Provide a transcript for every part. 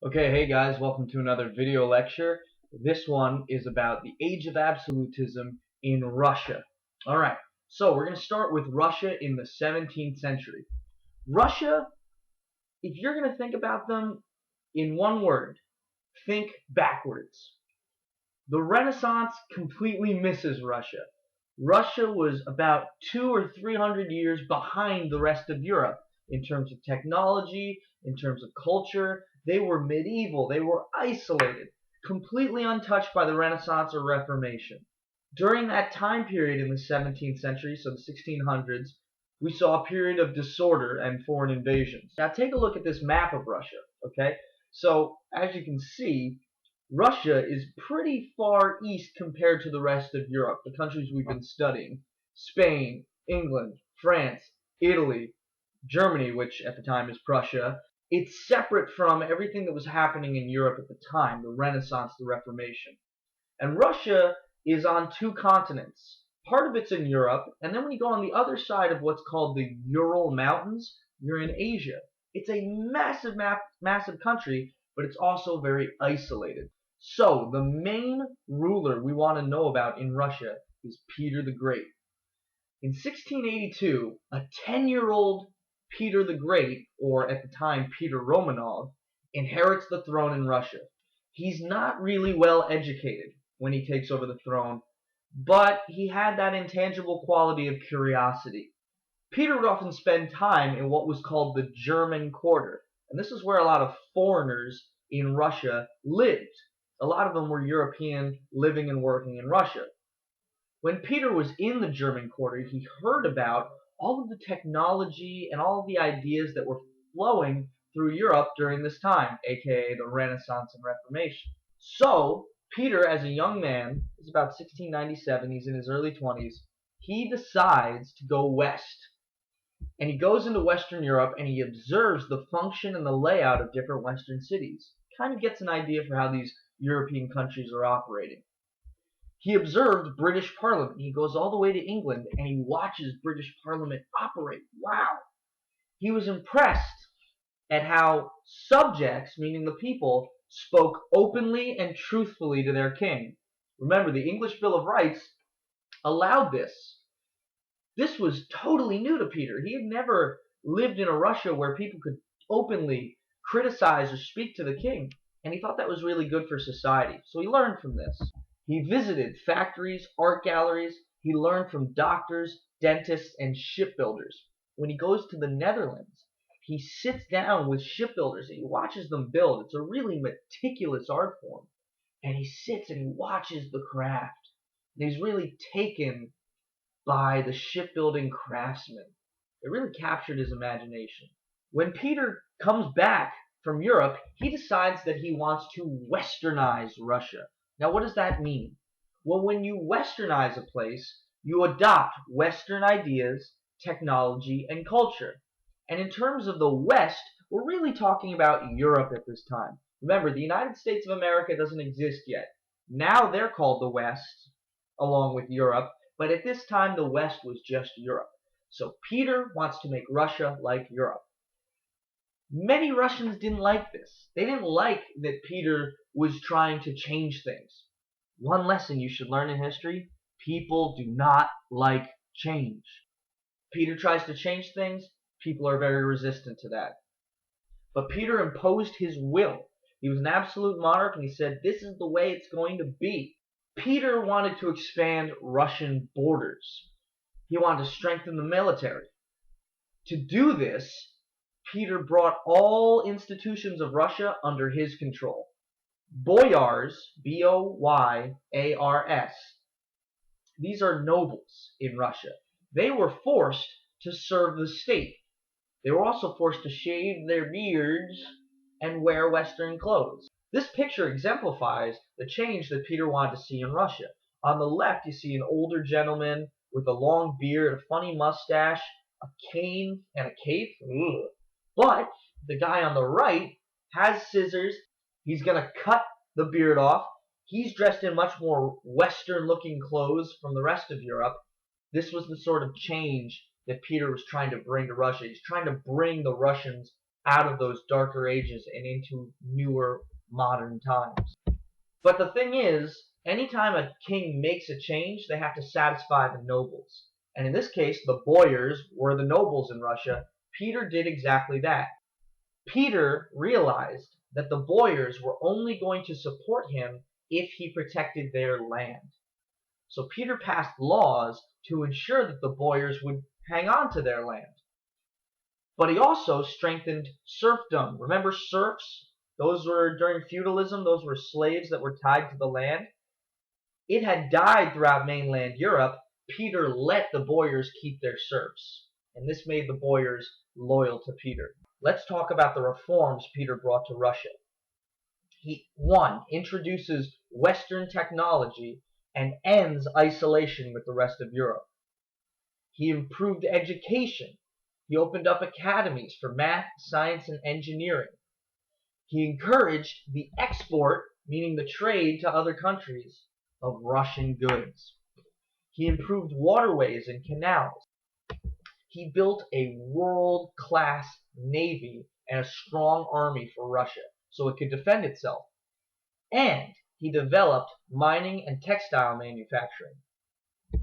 Okay, hey guys, welcome to another video lecture. This one is about the age of absolutism in Russia. Alright, so we're going to start with Russia in the 17th century. Russia, if you're going to think about them in one word, think backwards. The Renaissance completely misses Russia. Russia was about 200 or 300 years behind the rest of Europe in terms of technology, in terms of culture. They were medieval, they were isolated, completely untouched by the Renaissance or Reformation. During that time period in the 17th century, so the 1600s, we saw a period of disorder and foreign invasions. Now take a look at this map of Russia, okay? So as you can see, Russia is pretty far east compared to the rest of Europe, the countries we've been studying. Spain, England, France, Italy, Germany, which at the time is Prussia. It's separate from everything that was happening in Europe at the time, the Renaissance, the Reformation. And Russia is on two continents. Part of it's in Europe, and then when you go on the other side of what's called the Ural Mountains, you're in Asia. It's a massive country, but it's also very isolated. So, the main ruler we want to know about in Russia is Peter the Great. In 1682, a 10-year-old Peter the Great, or at the time Peter Romanov, inherits the throne in Russia. He's not really well educated when he takes over the throne, but he had that intangible quality of curiosity. Peter would often spend time in what was called the German Quarter, and this is where a lot of foreigners in Russia lived. A lot of them were European living and working in Russia. When Peter was in the German Quarter, he heard about all of the technology and all of the ideas that were flowing through Europe during this time, aka the Renaissance and Reformation. So, Peter, as a young man, it's about 1697, he's in his early 20s, he decides to go west. And he goes into Western Europe and he observes the function and the layout of different Western cities. Kind of gets an idea for how these European countries are operating. He observed British Parliament. He goes all the way to England and he watches British Parliament operate. Wow! He was impressed at how subjects, meaning the people, spoke openly and truthfully to their king. Remember, the English Bill of Rights allowed this. This was totally new to Peter. He had never lived in a Russia where people could openly criticize or speak to the king, and he thought that was really good for society. So he learned from this. He visited factories, art galleries. He learned from doctors, dentists, and shipbuilders. When he goes to the Netherlands, he sits down with shipbuilders and he watches them build. It's a really meticulous art form. And he sits and he watches the craft. And he's really taken by the shipbuilding craftsmen. It really captured his imagination. When Peter comes back from Europe, he decides that he wants to westernize Russia. Now, what does that mean? Well, when you westernize a place, you adopt Western ideas, technology, and culture. And in terms of the West, we're really talking about Europe at this time. Remember, the United States of America doesn't exist yet. Now they're called the West, along with Europe, but at this time the West was just Europe. So Peter wants to make Russia like Europe. Many Russians didn't like this. They didn't like that Peter was trying to change things. One lesson you should learn in history: people do not like change. Peter tries to change things, people are very resistant to that. But Peter imposed his will. He was an absolute monarch and he said, this is the way it's going to be. Peter wanted to expand Russian borders. He wanted to strengthen the military. To do this, Peter brought all institutions of Russia under his control. Boyars, B-O-Y-A-R-S, these are nobles in Russia. They were forced to serve the state. They were also forced to shave their beards and wear Western clothes. This picture exemplifies the change that Peter wanted to see in Russia. On the left, you see an older gentleman with a long beard, a funny mustache, a cane, and a cape. Ugh. But the guy on the right has scissors. He's going to cut the beard off. He's dressed in much more Western-looking clothes from the rest of Europe. This was the sort of change that Peter was trying to bring to Russia. He's trying to bring the Russians out of those darker ages and into newer modern times. But the thing is, anytime a king makes a change, they have to satisfy the nobles. And in this case, the boyars were the nobles in Russia. Peter did exactly that. Peter realized that the boyars were only going to support him if he protected their land. So Peter passed laws to ensure that the boyars would hang on to their land. But he also strengthened serfdom. Remember serfs? Those were during feudalism, those were slaves that were tied to the land. It had died throughout mainland Europe. Peter let the boyars keep their serfs, and this made the boyars loyal to Peter. Let's talk about the reforms Peter brought to Russia. He, one, introduces Western technology and ends isolation with the rest of Europe. He improved education. He opened up academies for math, science, and engineering. He encouraged the export, meaning the trade to other countries, of Russian goods. He improved waterways and canals. He built a world-class navy and a strong army for Russia so it could defend itself. And he developed mining and textile manufacturing.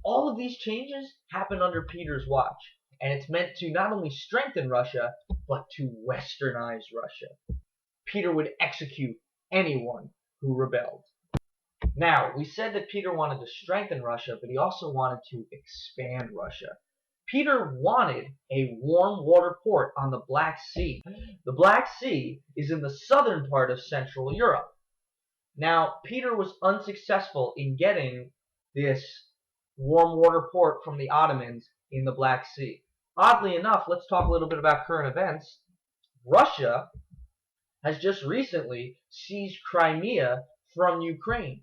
All of these changes happened under Peter's watch, and it's meant to not only strengthen Russia, but to westernize Russia. Peter would execute anyone who rebelled. Now, we said that Peter wanted to strengthen Russia, but he also wanted to expand Russia. Peter wanted a warm water port on the Black Sea. The Black Sea is in the southern part of Central Europe. Now, Peter was unsuccessful in getting this warm water port from the Ottomans in the Black Sea. Oddly enough, let's talk a little bit about current events. Russia has just recently seized Crimea from Ukraine.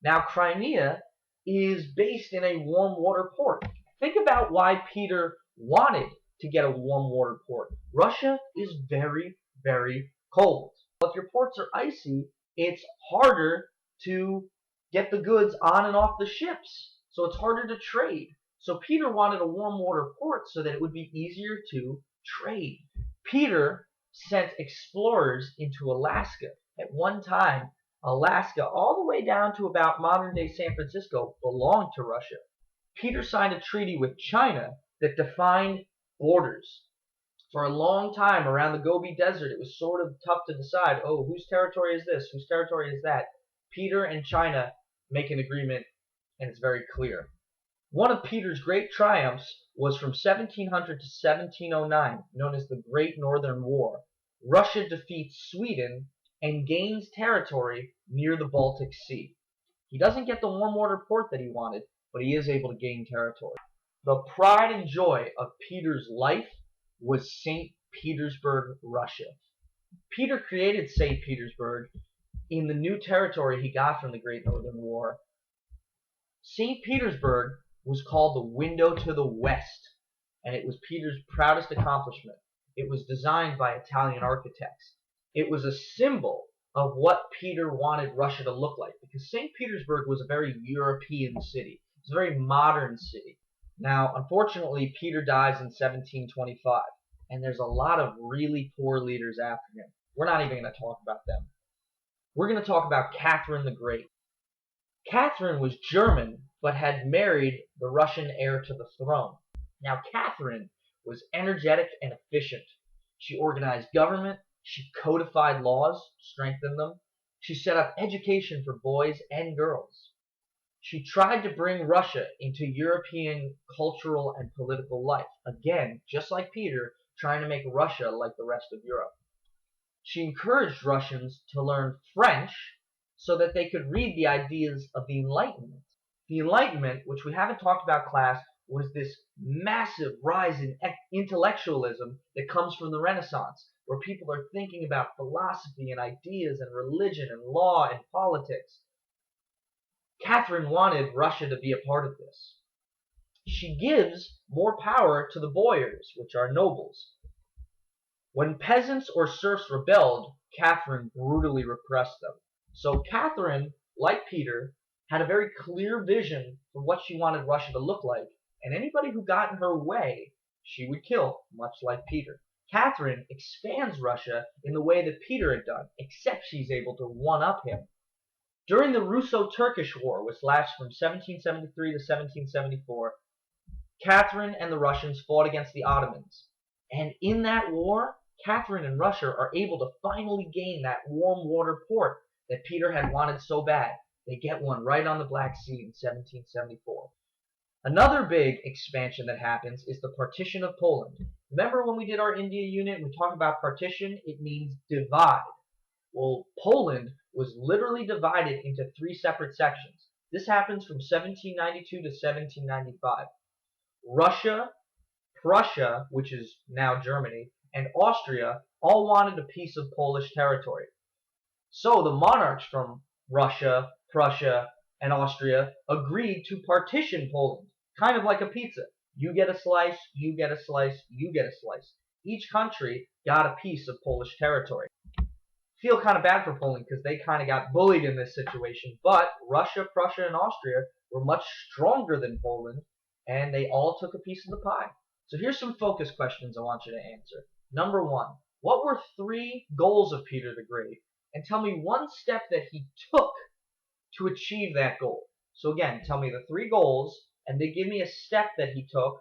Now, Crimea is based in a warm water port. Think about why Peter wanted to get a warm water port. Russia is very, very cold. If your ports are icy, it's harder to get the goods on and off the ships. So it's harder to trade. So Peter wanted a warm water port so that it would be easier to trade. Peter sent explorers into Alaska. At one time, Alaska, all the way down to about modern-day San Francisco, belonged to Russia. Peter signed a treaty with China that defined borders. For a long time around the Gobi Desert, it was sort of tough to decide, oh, whose territory is this, whose territory is that. Peter and China make an agreement, and it's very clear. One of Peter's great triumphs was from 1700 to 1709, known as the Great Northern War. Russia defeats Sweden and gains territory near the Baltic Sea. He doesn't get the warm water port that he wanted, but he is able to gain territory. The pride and joy of Peter's life was St. Petersburg, Russia. Peter created St. Petersburg in the new territory he got from the Great Northern War. St. Petersburg was called the window to the West, and it was Peter's proudest accomplishment. It was designed by Italian architects. It was a symbol of what Peter wanted Russia to look like, because St. Petersburg was a very European city. It's a very modern city. Now, unfortunately, Peter dies in 1725, and there's a lot of really poor leaders after him. We're not even going to talk about them. We're going to talk about Catherine the Great. Catherine was German, but had married the Russian heir to the throne. Now, Catherine was energetic and efficient. She organized government, she codified laws, strengthened them. She set up education for boys and girls. She tried to bring Russia into European cultural and political life. Again, just like Peter, trying to make Russia like the rest of Europe. She encouraged Russians to learn French so that they could read the ideas of the Enlightenment. The Enlightenment, which we haven't talked about, class, was this massive rise in intellectualism that comes from the Renaissance, where people are thinking about philosophy and ideas and religion and law and politics. Catherine wanted Russia to be a part of this. She gives more power to the boyars, which are nobles. When peasants or serfs rebelled, Catherine brutally repressed them. So Catherine, like Peter, had a very clear vision for what she wanted Russia to look like, and anybody who got in her way, she would kill, much like Peter. Catherine expands Russia in the way that Peter had done, except she's able to one-up him. During the Russo-Turkish War, which lasted from 1773 to 1774, Catherine and the Russians fought against the Ottomans. And in that war, Catherine and Russia are able to finally gain that warm water port that Peter had wanted so bad. They get one right on the Black Sea in 1774. Another big expansion that happens is the partition of Poland. Remember when we did our India unit, we talked about partition? It means divide. Well, Poland was literally divided into three separate sections. This happens from 1792 to 1795. Russia, Prussia, which is now Germany, and Austria all wanted a piece of Polish territory. So the monarchs from Russia, Prussia, and Austria agreed to partition Poland, kind of like a pizza. You get a slice, you get a slice, you get a slice. Each country got a piece of Polish territory. Feel kind of bad for Poland because they kind of got bullied in this situation, but Russia, Prussia, and Austria were much stronger than Poland, and they all took a piece of the pie. So here's some focus questions I want you to answer. Number one, what were three goals of Peter the Great? And tell me one step that he took to achieve that goal. So again, tell me the three goals, and then give me a step that he took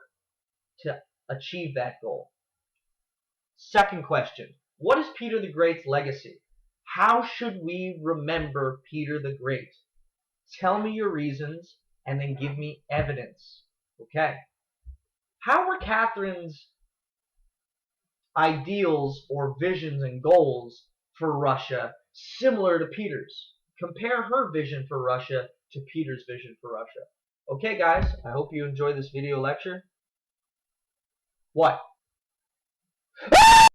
to achieve that goal. Second question, what is Peter the Great's legacy? How should we remember Peter the Great? Tell me your reasons, and then give me evidence. Okay. How were Catherine's ideals or visions and goals for Russia similar to Peter's? Compare her vision for Russia to Peter's vision for Russia. Okay, guys, I hope you enjoyed this video lecture. What?